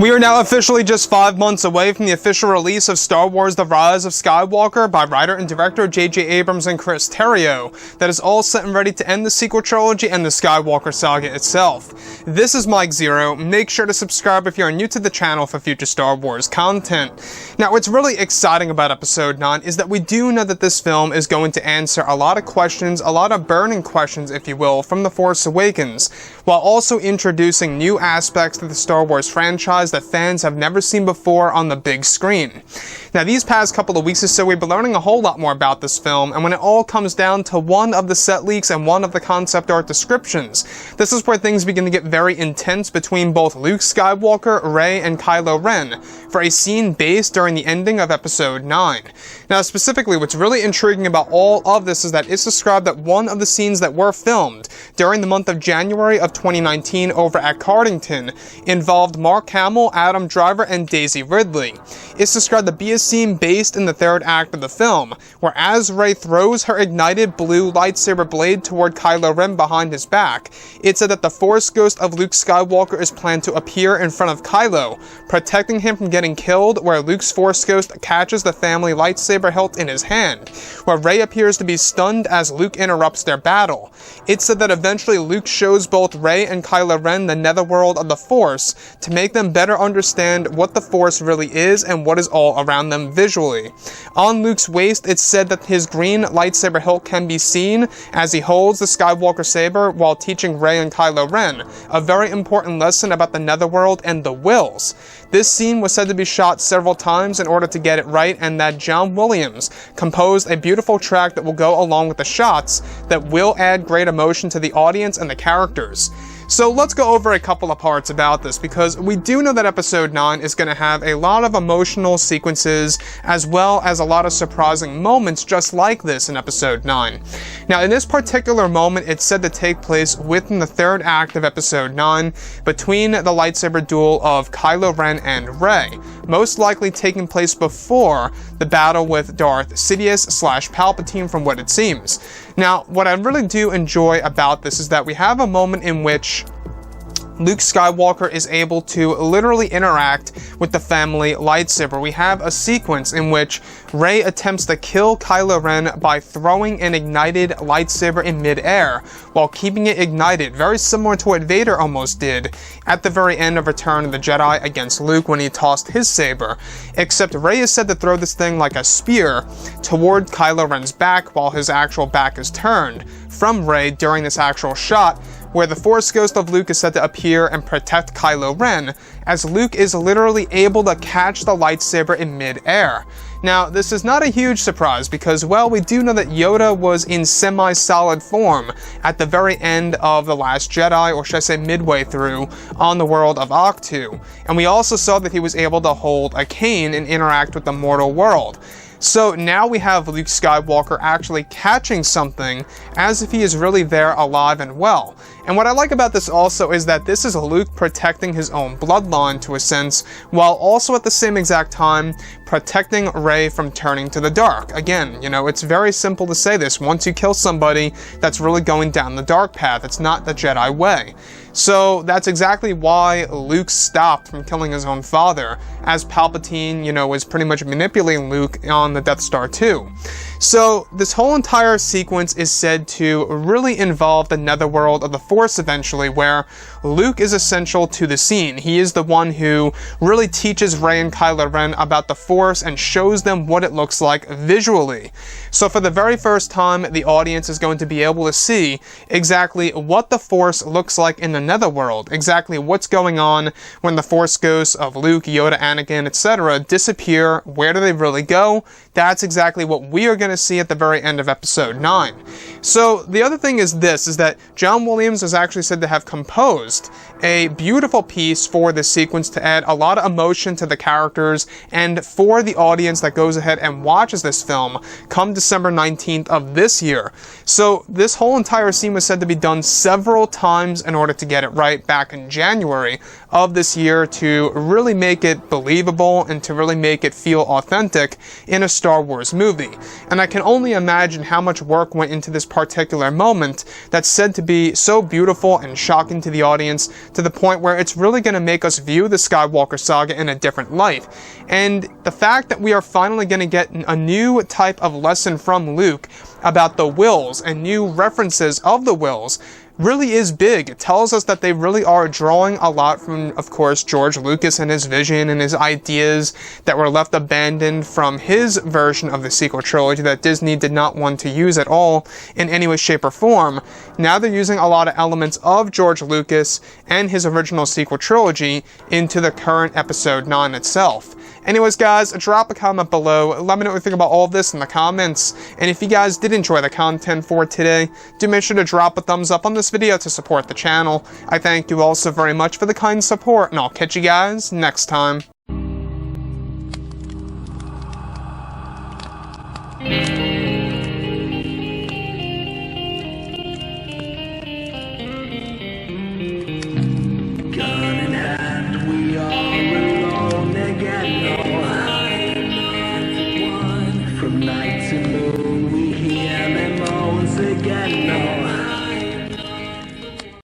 We are now officially just 5 months away from the official release of Star Wars The Rise of Skywalker by writer and director J.J. Abrams and Chris Terrio, that is all set and ready to end the sequel trilogy and the Skywalker saga itself. This is Mike Zero. Make sure to subscribe if you are new to the channel for future Star Wars content. Now, what's really exciting about Episode 9 is that we do know that this film is going to answer a lot of questions, a lot of burning questions, if you will, from The Force Awakens, while also introducing new aspects to the Star Wars franchise that fans have never seen before on the big screen. Now, these past couple of weeks or so, we've been learning a whole lot more about this film, and when it all comes down to one of the set leaks and one of the concept art descriptions, this is where things begin to get very intense between both Luke Skywalker, Rey, and Kylo Ren for a scene based during the ending of Episode 9. Now, specifically, what's really intriguing about all of this is that it's described that one of the scenes that were filmed during the month of January of 2019 over at Cardington involved Mark Hamill, Adam Driver, and Daisy Ridley. It's described to be a scene based in the third act of the film, where as Rey throws her ignited blue lightsaber blade toward Kylo Ren behind his back, it's said that the Force ghost of Luke Skywalker is planned to appear in front of Kylo, protecting him from getting killed, where Luke's Force ghost catches the family lightsaber hilt in his hand, where Rey appears to be stunned as Luke interrupts their battle. It's said that eventually Luke shows both Rey and Kylo Ren the netherworld of the Force to make them better understand what the Force really is and what is all around them visually. On Luke's waist, it's said that his green lightsaber hilt can be seen as he holds the Skywalker saber while teaching Rey and Kylo Ren a very important lesson about the netherworld and the Wills. This scene was said to be shot several times in order to get it right, and that John Williams composed a beautiful track that will go along with the shots that will add great emotion to the audience and the characters. So let's go over a couple of parts about this, because we do know that Episode 9 is going to have a lot of emotional sequences as well as a lot of surprising moments just like this in Episode 9. Now, in this particular moment, it's said to take place within the third act of Episode 9 between the lightsaber duel of Kylo Ren and Rey, most likely taking place before the battle with Darth Sidious/Palpatine from what it seems. Now, what I really do enjoy about this is that we have a moment in which Luke Skywalker is able to literally interact with the family lightsaber. We have a sequence in which Rey attempts to kill Kylo Ren by throwing an ignited lightsaber in midair while keeping it ignited, very similar to what Vader almost did at the very end of Return of the Jedi against Luke when he tossed his saber, except Rey is said to throw this thing like a spear toward Kylo Ren's back while his actual back is turned from Rey during this actual shot, where the Force ghost of Luke is said to appear and protect Kylo Ren, as Luke is literally able to catch the lightsaber in mid-air. Now, this is not a huge surprise because, well, we do know that Yoda was in semi-solid form at the very end of The Last Jedi, or should I say midway through, on the world of Ahch-To. And we also saw that he was able to hold a cane and interact with the mortal world. So now we have Luke Skywalker actually catching something as if he is really there alive and well. And what I like about this also is that this is Luke protecting his own bloodline to a sense, while also at the same exact time protecting Rey from turning to the dark. Again, you know, it's very simple to say this. Once you kill somebody, that's really going down the dark path. It's not the Jedi way. So that's exactly why Luke stopped from killing his own father, as Palpatine, you know, was pretty much manipulating Luke on the Death Star too. So this whole entire sequence is said to really involve the netherworld of the Force eventually, where Luke is essential to the scene. He is the one who really teaches Rey and Kylo Ren about the Force and shows them what it looks like visually. So for the very first time, the audience is going to be able to see exactly what the Force looks like in the netherworld, exactly what's going on when the Force ghosts of Luke, Yoda, Anakin, etc. disappear. Where do they really go? That's exactly what we are going to see at the very end of Episode 9. So the other thing is this, is that John Williams is actually said to have composed a beautiful piece for this sequence to add a lot of emotion to the characters and for the audience that goes ahead and watches this film come December 19th of this year. So this whole entire scene was said to be done several times in order to get it right back in January of this year to really make it believable and to really make it feel authentic in a Star Wars movie. And I can only imagine how much work went into this particular moment that's said to be so beautiful and shocking to the audience, to the point where it's really going to make us view the Skywalker saga in a different light. And the fact that we are finally going to get a new type of lesson from Luke about the wills and new references of the wills really is big. It tells us that they really are drawing a lot from, of course, George Lucas and his vision and his ideas that were left abandoned from his version of the sequel trilogy that Disney did not want to use at all in any way, shape, or form. Now they're using a lot of elements of George Lucas and his original sequel trilogy into the current episode 9 itself. Anyways, guys, drop a comment below. Let me know what you think about all of this in the comments. And if you guys did enjoy the content for today, do make sure to drop a thumbs up on this video to support the channel. I thank you all so very much for the kind support, and I'll catch you guys next time. From night to moon, we hear them moans again.